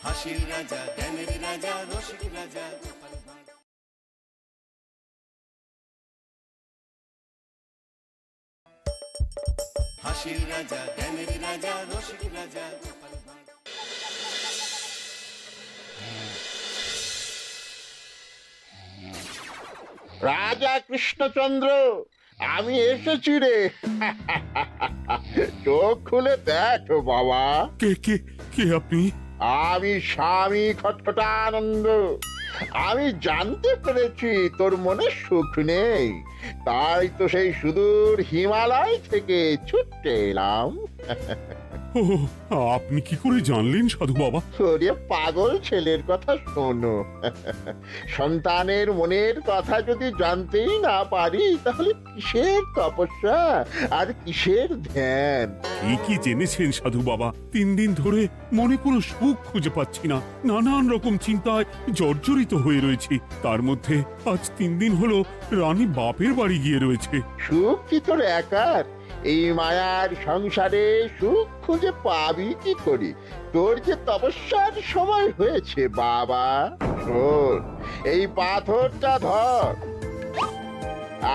হাসির রাজা, জ্ঞানের রাজা, রসিক রাজা। হাসির রাজা, জ্ঞানের রাজা, রসিক রাজা। রাজা কৃষ্ণচন্দ্র, আমি এসেছি রে। চোখ খুলে দেখো বাবা। কে কে কে আপনি? আমি স্বামী খটখটানন্দ। আমি জানতে পেরেছি তোর মনে সুখ নেই, তাই তো সেই সুদূর হিমালয় থেকে ছুটে এলাম। ও, আপনি কি করে জানলেন সাধু বাবা? ওরে পাগল ছেলের কথা শোনো। সন্তানের মনের কথা যদি জানতেই না পারি, তাহলে কিসের তপস্যা আর কিসের ধ্যান? কি জেনেছেন সাধু বাবা? 3 দিন ধরে মনে কোনো সুখ খুঁজে পাচ্ছি না, নানান রকম চিন্তায় জর্জরিত হয়ে রয়েছি। তার মধ্যে আজ 3 দিন হলো রানী বাপের বাড়ি গিয়ে রয়েছে। সুখ কি তোর একার? এই মায়ার সংসারে সুখ খুঁজে পাবি কি করি? তোর যে তপস্যার সময় হয়েছে বাবা। শোন, এই পাথরটা ধর।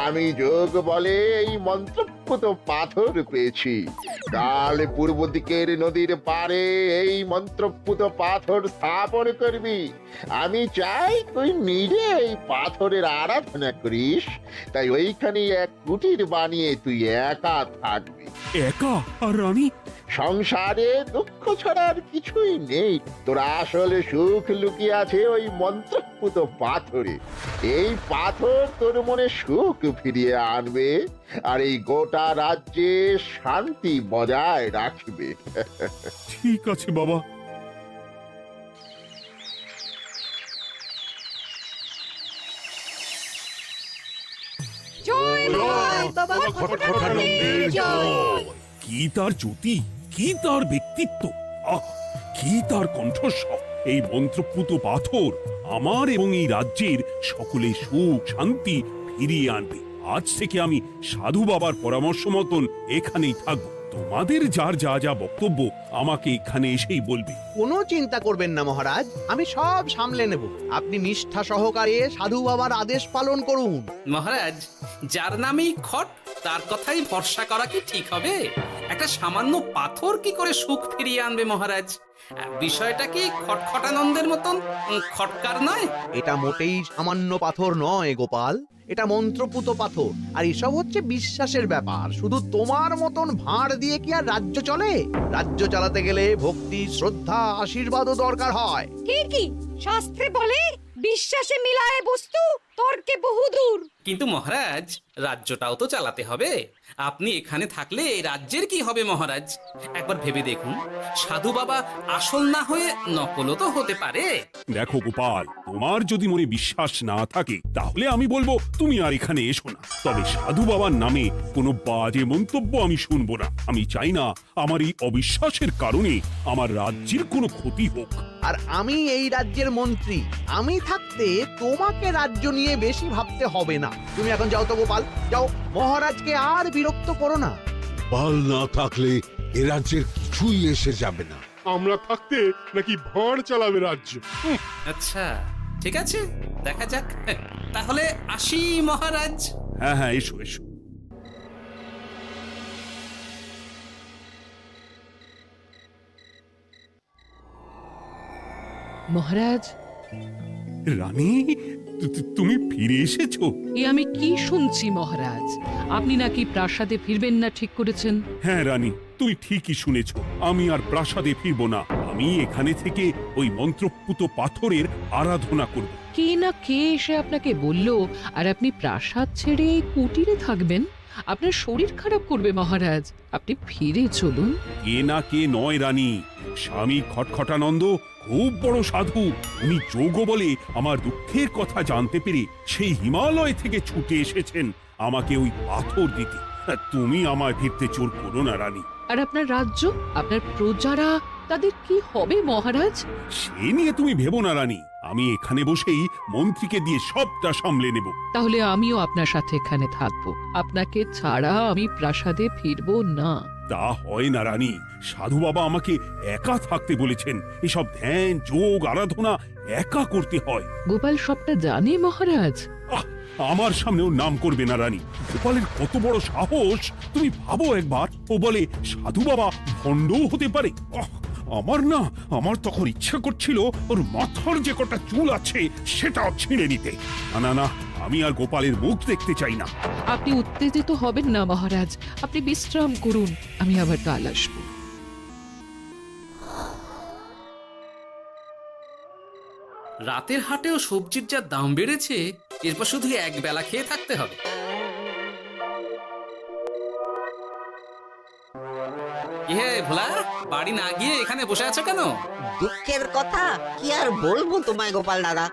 আমি যোগ বলে এই মন্ত্রপুত পাথর পেয়েছি। কাল পূর্ব দিকের নদীর পাড়ে এই মন্ত্রপুত পাথর স্থাপন করবি। আমি চাই তুই নিজে এই পাথরের আরাধনা করিস। তাই ওইখানে এক কুটির বানিয়ে তুই একা থাকবি। একা? আর রানী? সংসারে দুঃখ ছাড়া আর কিছুই নেই। তোর আসলে সুখ লুকিয়ে আছে ওই মন্ত্রপুত পাথরে। এই পাথর তোর মনে সুখ ফিরিয়ে আনবে আর এই গোটা রাজ্যে শান্তি বজায় রাখবে। ঠিক আছে বাবা। জয় বাবা খটখটানন্দের জয়। কি তার জ্যোতি, কি তার ব্যক্তিত্ব, আহ, কি তার কণ্ঠস্বর! এই মন্ত্রপুত পাথর আমার এবং এই রাজ্যের সকলে সুখ শান্তি ফিরিয়ে আনবে। আজ থেকে আমি সাধু বাবার পরামর্শ মতন এখানেই থাকবো। তোমাদের যার যা যা বক্তব্য আমাকে এখানে এসেই বলবে। কোনো চিন্তা করবেন না মহারাজ, আমি সব সামলে নেব। আপনি নিষ্ঠা সহকারে সাধু বাবার আদেশ পালন করুন। মহারাজ, যার নামেই খট তার কথাই ভরসা করা কি ঠিক হবে? একটা সামান্য পাথর কি করে সুখ ফিরিয়ে আনবে মহারাজ? বিষয়টা কি খটখটানন্দের মতন খটকার নয়? এটা মোটেই সামান্য পাথর নয় গোপাল, এটা মন্ত্রপুত পাথর। আর এসব হচ্ছে বিশ্বাসের ব্যাপার। শুধু তোমার মতন ভাঁড় দিয়ে কি আর রাজ্য চলে? রাজ্য চালাতে গেলে ভক্তি, শ্রদ্ধা, আশীর্বাদও দরকার হয়। কি শাস্ত্রে বলে বিশ্বাসে মিলায় বস্তু, তর্কে বহুদূর। কিন্তু মহারাজ, রাজ্যটাও তো চালাতে হবে। আপনি এখানে থাকলে এই রাজ্যের কি হবে মহারাজ? একবার ভেবে দেখুন, সাধু বাবা আসল না হয়ে নকলও তো হতে পারে। দেখো গোপাল, তোমার যদি মনে বিশ্বাস না থাকে তাহলে আমি বলবো তুমি আর এখানে এসো না। তবে সাধু বাবার নামে কোনো বাজে মন্তব্য আমি শুনবো না। আমি চাই না আমার এই অবিশ্বাসের কারণে আমার রাজ্যের কোনো ক্ষতি হোক। আর আমি এই রাজ্যের মন্ত্রী, আমি থাকতে তোমাকে রাজ্য নিয়ে বেশি ভাবতে হবে না। তুমি এখন যাও তো গোপাল, যাও। মহারাজকে আর বিরক্ত করো না। পাল না থাকলে এ রাজ্যের কিছুই এসে যাবে না। আমরা থাকতে নাকি ভাঁড় চালাবে রাজ্য? আচ্ছা, ঠিক আছে, দেখা যাক। তাহলে আসি মহারাজ। হ্যাঁ হ্যাঁ, এসো এসো। মহারাজ, রানী, তুমি ফিরে এসেছো? এ আমি কি শুনছি মহারাজ? আপনি নাকি প্রাসাদে ফিরবেন না ঠিক করেছেন? হ্যাঁ রানী, তুমি ঠিকই শুনেছো। আমি আর প্রাসাদে ফিরবো না। আমি এখানে থেকে ওই মন্ত্রপুত পাথরের আরাধনা করব। কে না কে এসে আপনাকে বলল আর আপনি প্রাসাদ ছেড়ে এই কুটিরে থাকবেন? আপনার শরীর খারাপ করবে মহারাজ, আপনি ফিরে চলুন। কে না কে নয় রানী, স্বামী খটখটানন্দ খুব বড় সাধু। উনি যোগ বলে আমার দুঃখের কথা জানতে পেরে সেই হিমালয় থেকে ছুটে এসেছেন আমাকে ওই পাথর দিতে। তুমি আমায় ফিরতে জোর করো না রানী। আর আপনার রাজ্য, আপনার প্রজারা, তাদের কি হবে মহারাজ? সে নিয়ে তুমি ভেবো না রানী। আমি এখানে বসেই মন্ত্রীকে দিয়ে সবটা সামলে নেব। তাহলে আমিও আপনার সাথে এখানে থাকবো। আপনাকে ছাড়া আমি প্রাসাদে ফিরবো না। তা হয় না রানী, সাধু বাবা আমাকে একা থাকতে বলেছেন। এসব ধ্যান যোগ আরাধনা একা করতে হয়। গোপাল সবটা জানে মহারাজ। আহ, আমার সামনেও নাম করবে না রানী। গোপালের কত বড় সাহস তুমি ভাবো একবার। ও বলে সাধু বাবা ভণ্ডও হতে পারে। আমার তখন ইচ্ছা করছিল ওর মাথার যে কটা চুল আছে সেটাও ছিঁড়ে নিতে। না, আমি আর গোপালের মুখ দেখতে চাই না। আপনি উত্তেজিত হবেন না মহারাজ, আপনি বিশ্রাম করুন, আমি আবার কাল আসবো। রাতের হাটেও সবজির যা দাম বেড়েছে, এরপর শুধু এক বেলা খেয়ে থাকতে হবে। কি হে ভোলা, বাড়ি না গিয়ে এখানে বসে আছো কেন? দুঃখের কথা কি আর বলবো তোমায় গোপাল দাদা।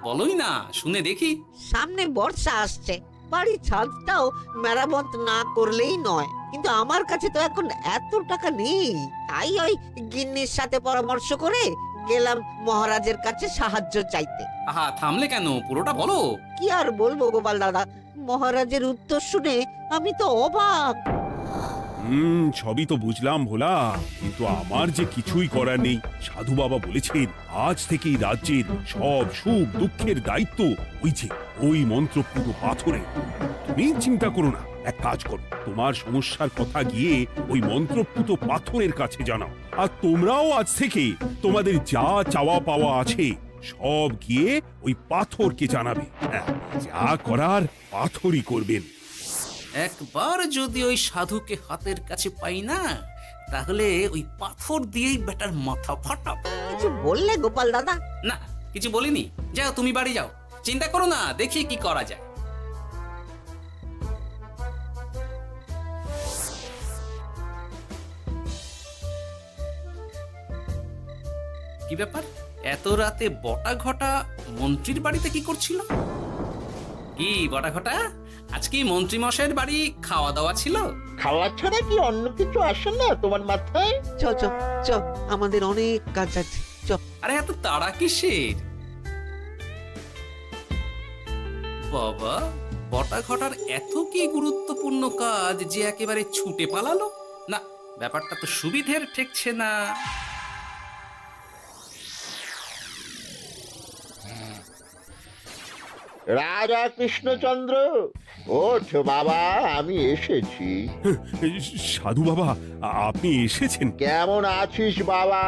বলোই না, শুনে দেখি। সামনে বর্ষা আসছে, বাড়ির ছাদটাও মেরামত না করলেই নয়। কিন্তু আমার কাছে তো এখন এত টাকা নেই, তাই ওই গিন্নির সাথে পরামর্শ করে গেলাম মহারাজের কাছে সাহায্য চাইতে। থামলে কেন, পুরোটা বলো। কি আর বলবো গোপাল দাদা, মহারাজের উত্তর শুনে আমি তো অবাক। সবই তো বুঝলাম ভোলা, কিন্তু আমার যে কিছুই করার নেই। সাধু বাবা বলেছেন আজ থেকেই রাজ্যের সব সুখ দুঃখের দায়িত্ব ওই মন্ত্রপুত পাথরে। তুমি চিন্তা করো না, এক কাজ করো, তোমার সমস্যার কথা গিয়ে ওই মন্ত্রপুত পাথরের কাছে জানাও। আর তোমরাও আজ থেকে তোমাদের যা চাওয়া পাওয়া আছে সব গিয়ে ওই পাথরকে জানাবে। যা করার পাথরই করবেন। একবার যদি ওই সাধুকে হাতের কাছে পাই না, তাহলে ওই পাথর দিয়েই বেটার মাথা ফাটাব। কিছু বললে গোপাল দাদা? না, কিছু বলিনি। যাও, তুমি বাড়ি যাও, চিন্তা করো না, দেখি কি করা যায়। কি ব্যাপার, এত রাতে বটা ঘটা মন্ত্রীর বাড়িতে কি করছিল? কি বটা ঘটা, আজকে মন্ত্রী মশাইয়ের বাড়ি খাওয়া দাওয়া ছিল? খাওয়া ছাড়া কি অন্য কিছু আসে না তোমার মাথায়? চ চ চ, আমাদের অনেক কাজ আছে, চ। আরে এত তাড়া কিসের? বাবা, বটা ঘটার এত কি গুরুত্বপূর্ণ কাজ যে একেবারে ছুটে পালালো? না, ব্যাপারটা তো সুবিধের ঠেকছে না। রাজা কৃষ্ণচন্দ্র, ওঠ বাবা, আমি এসেছি। সাধু বাবা, আপনি এসেছেন? কেমন আছিস বাবা?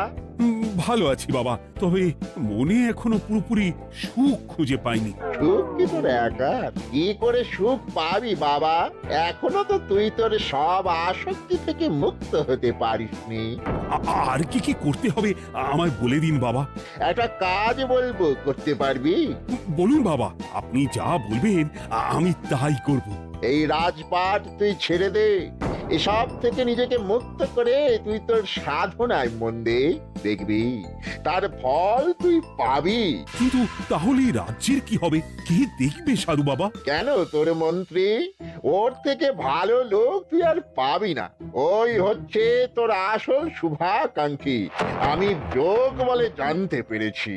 ভালো আছি বাবা, তবে মনে এখনো পুরোপুরি সুখ খুঁজে পাইনি। সুখ কি তোর একার? কি করে সুখ পাবি বাবা? এখনো তো তুই তোর সব আসক্তি থেকে মুক্ত হতে পারিসনি। আর কি কি করতে হবে আমায় বলে দিন বাবা। একটা কাজ বলবো, করতে পারবি? বলুন বাবা, আপনি যা বলবেন আমি তাই করব। এই রাজপাট তুই ছেড়ে দে, এসব থেকে নিজেকে মুক্ত করে তুই তোর সাধনায় মন দে, দেখবি তার ফল তুই পাবি। কিন্তু তাহলে রাজ্যের কি হবে? কে দেখবে সাধু বাবা? কেন, তোর মন্ত্রী? ওর থেকে ভালো লোক তুই আর পাবি না। ওই হচ্ছে তোর আসল শুভাকাঙ্ক্ষী, আমি যোগ বলে জানতে পেরেছি।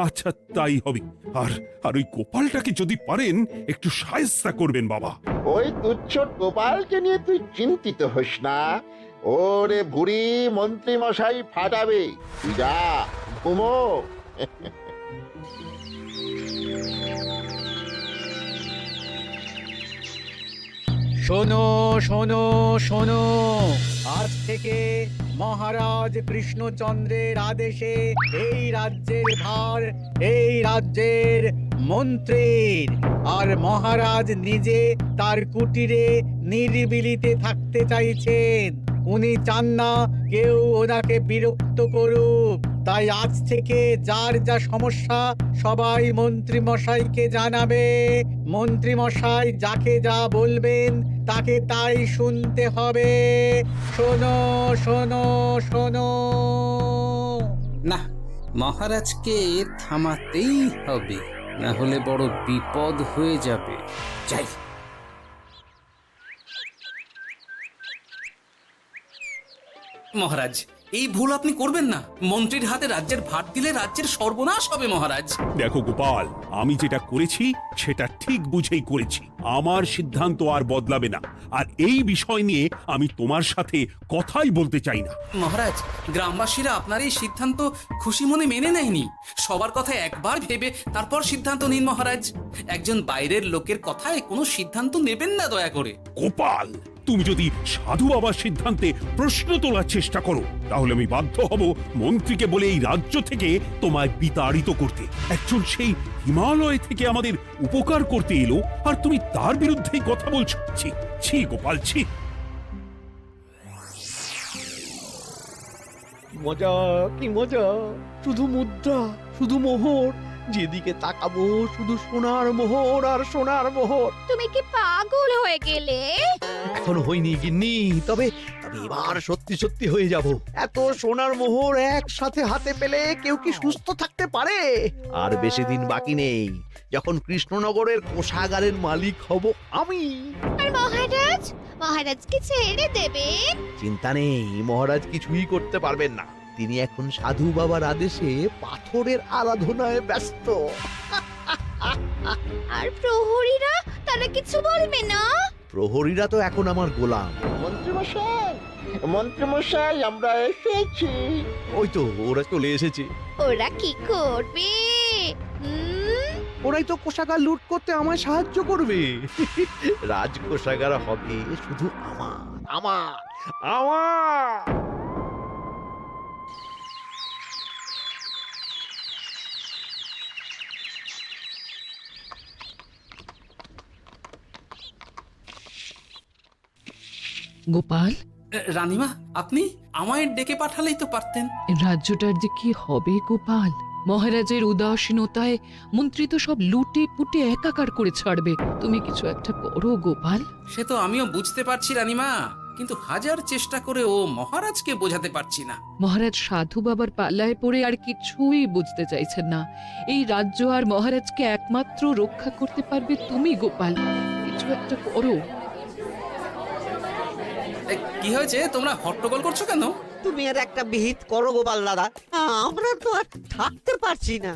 আচ্ছা, তাই হবে। আর ওই গোপালটাকে যদি পারেন একটু সাহায্য করবেন বাবা। ওই তুচ্ছ গোপালকে নিয়ে তুই চিন্তিত হোস না, ওরে ভুড়ি মন্ত্রী মশাই ফাটাবে। তুই যা, ঘুমো। শোনো শোনো শোনো, আজ থেকে মহারাজ কৃষ্ণচন্দ্রের আদেশে এই রাজ্যের ভার এই রাজ্যের মন্ত্রীর। আর মহারাজ নিজে তার কুটিরে নিরিবিলিতে থাকতে চাইছেন। উনি চান না কেউ ওনাকে বিরক্ত করুক। তাই আজ থেকে যার যা সমস্যা সবাই মন্ত্রী মশাইকে জানাবে। মন্ত্রী মশাই যাকে যা বলবেন তাকে তাই শুনতে হবে। শোনো শোনো শোনো। না, মহারাজকে থামাতেই হবে, না হলে বড় বিপদ হয়ে যাবে। যাই। মহারাজ, এই ভুল আপনি করবেন না। মন্ত্রীর হাতে রাজ্যের ভার দিলে রাজ্যের সর্বনাশ হবে মহারাজ। দেখো গোপাল, আমি যেটা করেছি সেটা ঠিক বুঝেই করেছি। আমার সিদ্ধান্ত আর বদলাবে না, আর এই বিষয় নিয়ে আমি তোমার সাথে কথাই বলতে চাই না। মহারাজ, গ্রামবাসীরা আপনার এই সিদ্ধান্ত খুশি মনে মেনে নেয়নি। সবার কথা একবার ভেবে তারপর সিদ্ধান্ত নিন মহারাজ। একজন বাইরের লোকের কথায় কোনো সিদ্ধান্ত নেবেন না দয়া করে। গোপাল, তুমি যদি সাধু বাবার সিদ্ধান্তে প্রশ্ন তোলার চেষ্টা করো, তাহলে আমি বাধ্য হব মন্ত্রীকে বলে এই রাজ্য থেকে তোমায় বিতাড়িত করতে। একজন সেই হিমালয় থেকে আমাদের উপকার করতে এলো, আর তুমি তার বিরুদ্ধেই কথা বলছো। ছি ছি গোপাল, ছি। মজা, কি মজা! শুধু মুদ্রা, শুধু মোহর, যেদিকে তাকাবো শুধু সোনার মোহর আর সোনার মোহর। তুমি কি পাগল হয়ে গেলে? এখনো হয়নি গিন্নি, তবে এবার সত্যি সত্যি হয়ে যাব। এত সোনার মোহর একসাথে হাতে পেলে কেউ কি সুস্থ থাকতে পারে? আর বেশি দিন বাকি নেই যখন কৃষ্ণনগরের কোষাগারের মালিক হব আমি। আর মহারাজ, মহারাজকে ছেড়ে দেবেন? চিন্তা নেই, মহারাজ কিছুই করতে পারবেন না। তিনি এখন সাধু বাবার আদেশে পাথরের আরাধনায় ব্যস্ত। আর প্রহরীরা, তারা কিছু বলবে না? প্রহরীরা তো এখন আমার গোলাম। মন্ত্রীমশাই, মন্ত্রীমশাই, আমরা এসেছি। ওই তো ওরা চলে এসেছে। ওরা কি করবে? ওরাই তো কোষাগার লুট করতে আমায় সাহায্য করবে। রাজ কোষাগার হবে শুধু আমার, আমার, আমার। গোপাল, রানীমা, আপনি আমায় ডেকে পাঠালেই তো পারতেন। রাজ্যটার যে কি হবে গোপাল? মহারাজের উদাসীনতায় মন্ত্রী তো সব লুটে পুটে একাকার করে ছাড়বে। তুমি কিছু একটা করো গোপাল। সে তো আমিও বুঝতে পারছি রানীমা, কিন্তু হাজার চেষ্টা করে ও মহারাজকে বোঝাতে পারছি না। মহারাজ সাধু বাবার পাল্লায় পড়ে আর কিছুই বুঝতে চাইছেন না। এই রাজ্য আর মহারাজকে একমাত্র রক্ষা করতে পারবে তুমি গোপাল। কিছু একটা করো। কি হয়েছে? তোমরা হট্টগোল করছো কেন? তুমি আর একটা বিহিত করো গোপাল দাদা, আমরা তো আর থাকতে পারছি না।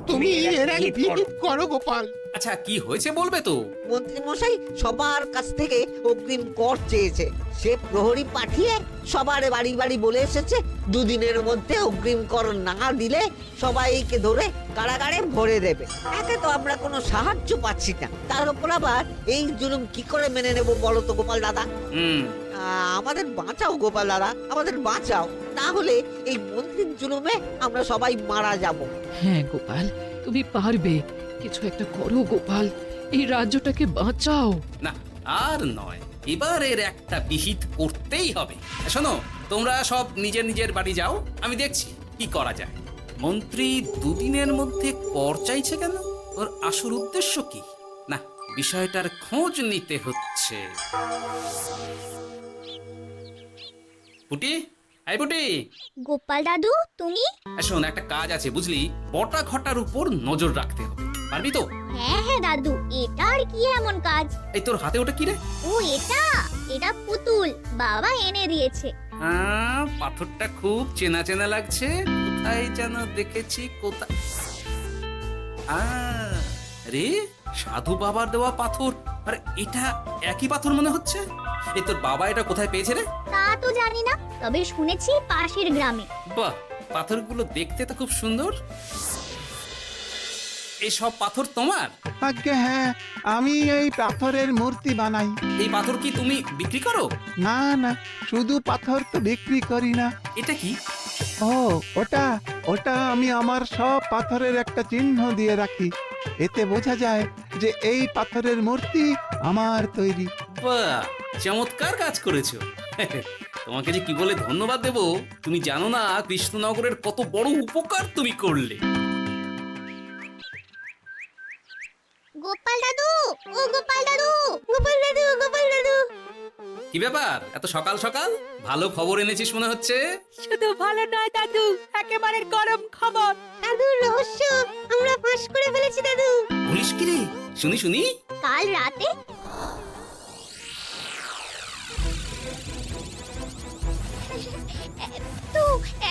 তুমি এর আগে বিহিত করো গোপাল। আচ্ছা, কি হয়েছে বলবে তো? মন্ত্রী মশাই সবার কাছ থেকে অগ্রিম কর চেয়েছে। সে প্রহরী পাঠিয়ে সবার বাড়ি বাড়ি বলে এসেছে দুদিনের মধ্যে অগ্রিম কর না দিলে সবাইকে ধরে কারাগারে ভরে দেবে। একে তো আমরা কোনো সাহায্য পাচ্ছি না, তার উপর আবার এই জুলুম কি করে মেনে নেব বলো তো গোপাল দাদা? আমাদের বাঁচাও গোপাল দাদা, আমাদের বাঁচাও, না হলে এই মন্ত্রীর জুলুমে আমরা সবাই মারা যাব। হ্যাঁ গোপাল, তুমি পারবে। কিছু একটা করো গোপাল, এই রাজ্যটাকে বাঁচাও। না, আর নয়, এবার এর একটা বিহিত করতেই হবে। শোনো, তোমরা সব নিজের নিজের বাড়ি যাও, আমি দেখছি কি করা যায়। মন্ত্রী দুদিনের মধ্যে কর চাইছে কেন? ওর আসল উদ্দেশ্য কি? না, বিষয়টার খোঁজ নিতে হচ্ছে। পুটি, এই পুটি। গোপাল দাদু, তুমি? শোন, একটা কাজ আছে বুঝলি, বটা ঘটার উপর নজর রাখতে হবে। পারবি তো? হ্যাঁ হ্যাঁ দাদু, এটা আর কি এমন কাজ? এই তোর হাতে ওটা কি রে? ও এটা পুতুল, বাবা এনে দিয়েছে। পাথরটা খুব চেনা চেনা লাগছে, কোথায় যেন দেখেছি। কোথায়? রে, সাধু বাবার দেওয়া পাথর। আরে এটা একই পাথর মনে হচ্ছে। এই তোর বাবা এটা কোথায় পেয়েছে রে? তা তো জানি না, তবে শুনেছি পাশের গ্রামে। বাহ, পাথরগুলো দেখতে তো খুব সুন্দর। এই সব পাথর তোমার? আজ্ঞে হ্যাঁ, আমি এই পাথরের মূর্তি বানাই। এই পাথর কি তুমি বিক্রি করো? না না, শুধু পাথর তো বিক্রি করি না। এটা কি? ও, ওটা আমি আমার সব পাথরের একটা চিহ্ন দিয়ে রাখি। এতে বোঝা যায় যে এই পাথরের মূর্তি আমার তৈরি। বাহ, চমৎকার কাজ করেছো। তোমাকে যে কি বলে ধন্যবাদ দেব তুমি জানো না। কৃষ্ণনগরের কত বড় উপকার তুমি করলে। গোপাল দাদু, ও গোপাল দাদু, গোপাল দাদু, গোপাল দাদু। কি ব্যাপার, এত সকাল সকাল? ভালো খবর এনেছিস মনে হচ্ছে। শুধু ভালো নয় দাদু, একেবারে গরম খবর। দাদু, রহস্য আমরা ফাঁস করে ফেলেছি দাদু। বলিস কি রে? শুনি শুনি। কাল রাতে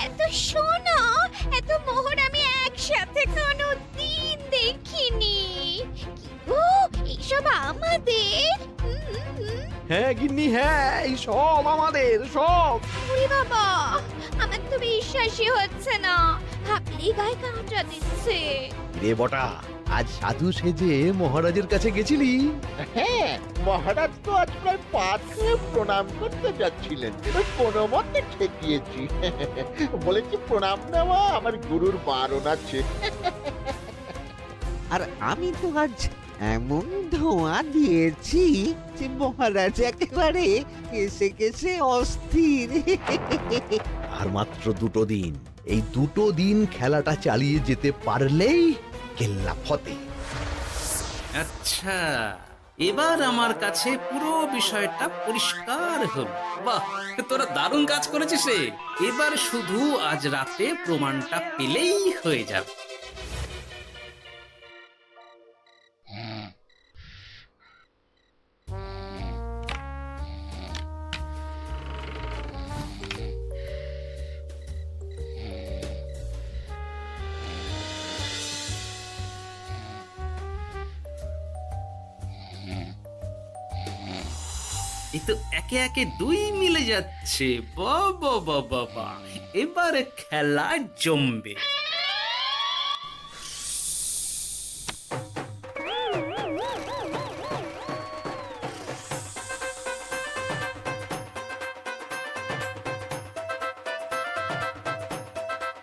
এত সোনা এত মোহর আমি একসাথে কোনো দিন দেখিনি কি গো এইসব আমাদের হ্যাঁ গিন্নি, হ্যাঁ, এই সব আমাদের, সব। ওরে বাবা আমার তো বিশ্বাসই হচ্ছে না ভাবলেই গায়ে কাঁটা দিচ্ছে রে বটা, আজ সাধু সেজে মহারাজের কাছে গেছিলি? হ্যাঁ, মহারাজ তো আজ প্রায় পা ছুঁয়ে প্রণাম করতে যাচ্ছিলেন, কোনো মতে ঠেকিয়েছি। বলেছি প্রণাম নেওয়া আমার গুরুর বারণ আছে। আর আমি তো আজ এমন ধোঁয়া দিয়েছি যে মহারাজ একেবারে কেসে কেসে অস্থির। আর মাত্র 2 দিন, এই 2 দিন খেলাটা চালিয়ে যেতে পারলেই কেল্লা ফতে। আচ্ছা, এবার আমার কাছে পুরো বিষয়টা পরিষ্কার হলো। বাহ, তোরা দারুণ কাজ করেছিস রে। এবার শুধু আজ রাতে প্রমাণটা পেলেই হয়ে যাবে। এই তো একে একে 2 মিলে যাচ্ছে। বাবা বাবা বাবা, এবার খেলা জমবে।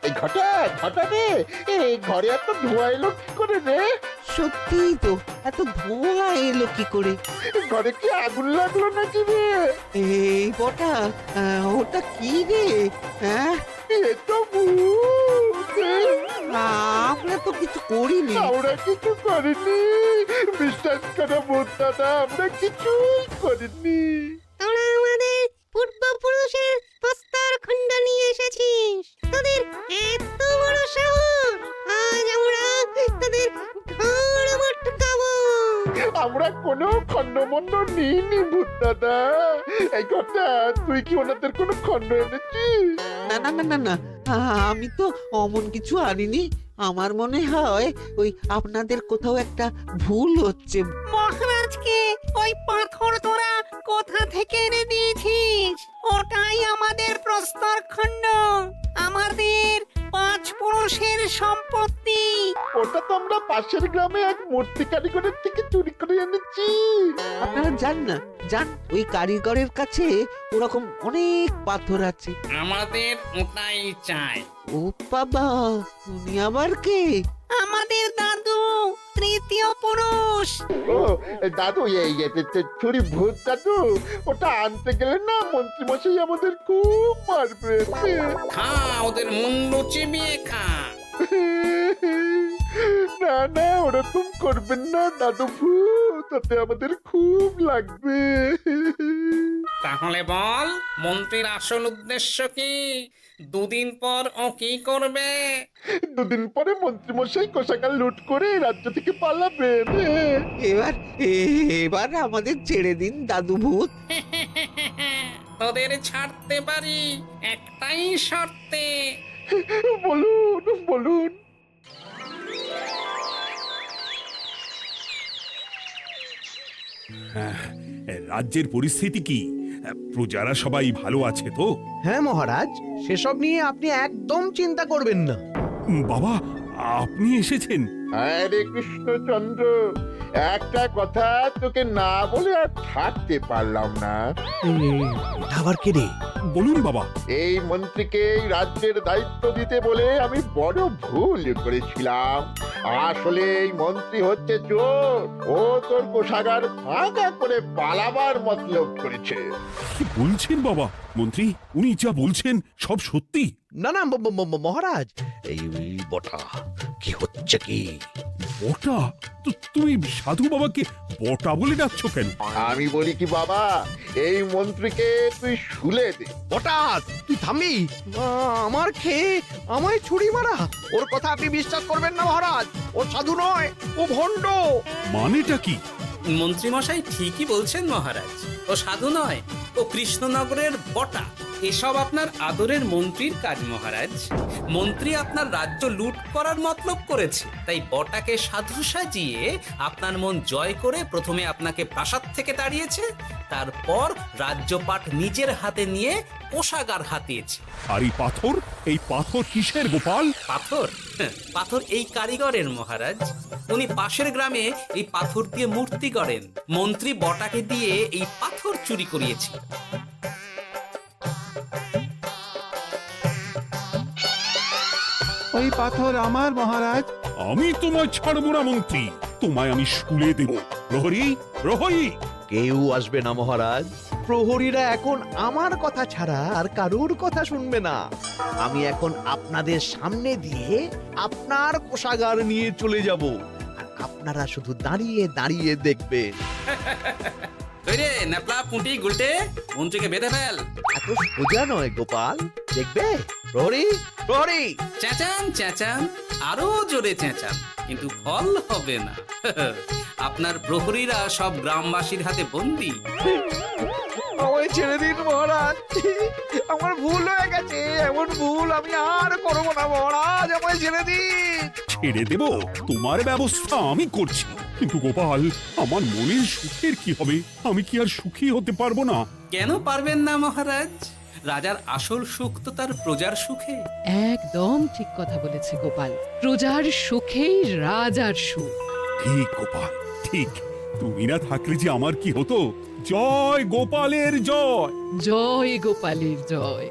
এই ঘটা ঘটা রে, এই ঘরে এত ধোঁয়া এলো কি করে রে? সত্যিই তো, এত ধোঁয়া এলো কি করে? ঘরে কি আগুন লাগলো নাকি রে? এই বটা, ওটা কি রে? হ্যাঁ, এ তো ভূত। আমরা তো কিছু করিনি। আমরা কিছু করিনি, বিশ্বাস করো ভূত দাদা, আমরা কিছুই করিনি। তোরা আমাদের পূর্বপুরুষের প্রস্তর খণ্ড নিয়ে এসেছিস তোদের এত বড় সাহস আজ আমরা তোদের ঘর মটকাবো আমরা কোনো খণ্ডমণ্ড নিইনি ভূত দাদা। এই কথা, তুই কি ওনাদের কোনো খণ্ড এনেছিস? না না না না না, আমি তো অমন কিছু আনিনি। আমার মনে হয় ওই আপনাদের কোথাও একটা ভুল হচ্ছে। মহারাজকে ওই পাথর তোরা কোথা থেকে এনে দিয়েছিস? ওটাই আমাদের প্রস্তর খণ্ড, আমাদের 5 পুরুষের সম্পত্তি। ওটা তো আমরা পাশের গ্রামে এক মূর্তি কারিগরের থেকে চুরি করে এনেছি। আপনারা যান না, যান, ওই কারিগরের কাছে ওরকম অনেক পাথর আছে। আমাদের ওটাই চাই। ও বাবা, উনি আবার কে? আমাদের দাদু তৃতীয় পুরুষ। ও দাদু, এই চুরি ভূত দাদু, ওটা আনতে গেলে না মন্ত্রী মশাই আমাদের খুব মারবে। খা, ওদের মুন্ডু চিবিয়ে খা। না না, ওরকম করবেন না দাদু ভূত, তাতে আমাদের খুব লাগবে। তাহলে বল, মন্ত্রীর আসল উদ্দেশ্য কি? 2 দিন পর ও কি করবে? 2 দিন পরে মন্ত্রী মশাই কোষাগার লুট করে রাজ্য থেকে পালাবেন। এবার আমাদের ছেড়ে দিন দাদু ভূত। তোদের ছাড়তে পারি একটাই শর্তে। বলুন বলুন। রাজ্যের পরিস্থিতি কি? প্রজারা সবাই ভালো আছে তো? হ্যাঁ মহারাজ, সেসব নিয়ে আপনি একদম চিন্তা করবেন না। বাবা, আপনি এসেছেন? হরে কৃষ্ণচন্দ্র, একটা কথা তোকে না বলে আর থাকতে পারলাম না। এটা আবার কে রে? বলুন বাবা। এই মন্ত্রীকে এই রাজ্যের দায়িত্ব দিতে বলে আমি বড় ভুল করেছিলাম। আসলে এই মন্ত্রী হচ্ছে চোর, ও তোর কোষাগার ফাঁকা করে পালাবার মতলব করেছে। কি বলছেন বাবা? মন্ত্রী, উনি যা বলছেন সব সত্যি? না না মহারাজ, এই বটা কি হচ্ছে কি? বটা? তো তুমি সাধু বাবাকে বটা বলে ডাকছো কেন? আমি বলি কি বাবা, এই মন্ত্রীকে তুই শুলে দে। বটা, তুই থামবি? আমার খেয়ে আমায় ছুরি মারা? ওর কথা আপনি বিশ্বাস করবেন না মহারাজ, ও সাধু নয়, ও ভণ্ড। মানেটা কি? মন্ত্রী মশাই ঠিকই বলছেন মহারাজ। ও সাধু নয়, ও কৃষ্ণনগরের বটা, এসব আপনার আদরের মন্ত্রীর কাজ মহারাজ। মন্ত্রী আপনার রাজ্য লুট করার মতলব করেছে, তাই বটাকে সাধু সাজিয়ে আপনার মন জয় করে প্রথমে আপনাকে প্রাসাদ থেকে তাড়িয়েছে, তারপর রাজ্যপাট নিজের হাতে নিয়ে কোষাগার হাতিয়েছে। আর এই পাথর কিসের গোপাল? পাথর? পাথর এই কারিগরের মহারাজ। উনি পাশের গ্রামে এই পাথর দিয়ে মূর্তি গড়েন। মন্ত্রী বটাকে দিয়ে এই পাথর চুরি করিয়েছে। ওই পাথর আমার মহারাজ। আমি তোমায় ছাড়বো না মন্ত্রী, তোমায় আমি শুলে দেব। প্রহরী, প্রহরী! কেউ আসবে না মহারাজ। প্রহরীরা এখন আমার কথা ছাড়া আর কারোর কথা শুনবে না। আমি এখন আপনাদের সামনে দিয়ে আপনার কোষাগার নিয়ে চলে যাব, আর আপনারা শুধু দাঁড়িয়ে দাঁড়িয়ে দেখবেন। রে ন্যাপলা পুঁটি গুলটে, মন্ত্রীকে বেঁধে ফেল। এত সোজা নয় গোপাল, দেখবে? প্রহরী, প্রহরী! চেঁচান চেঁচান, আরো জোরে চেঁচান, কিন্তু ফল হবে না। আপনার প্রহরীরা সব গ্রামবাসীর হাতে বন্দী। আমায় ছেড়ে দিন মহারাজ, আমার ভুল হয়ে গেছে। এমন ভুল আমি আর করবো না মহারাজ, আমায় ছেড়ে দিন। ছেড়ে দেব? তোমার ব্যবস্থা আমি করছি। কিন্তু গোপাল, আমার মনের সুখের কি হবে? আমি কি আর সুখী হতে পারবো না? কেন পারবেন না মহারাজ? রাজার আসল সুখ তো তার প্রজার সুখে। একদম ঠিক কথা বলেছে গোপাল। প্রজার সুখেই রাজার সুখ। ঠিক গোপাল, ঠিক। তুমি না থাকলে যে আমার কি হতো? জয় গোপালের জয়! জয় গোপালের জয়।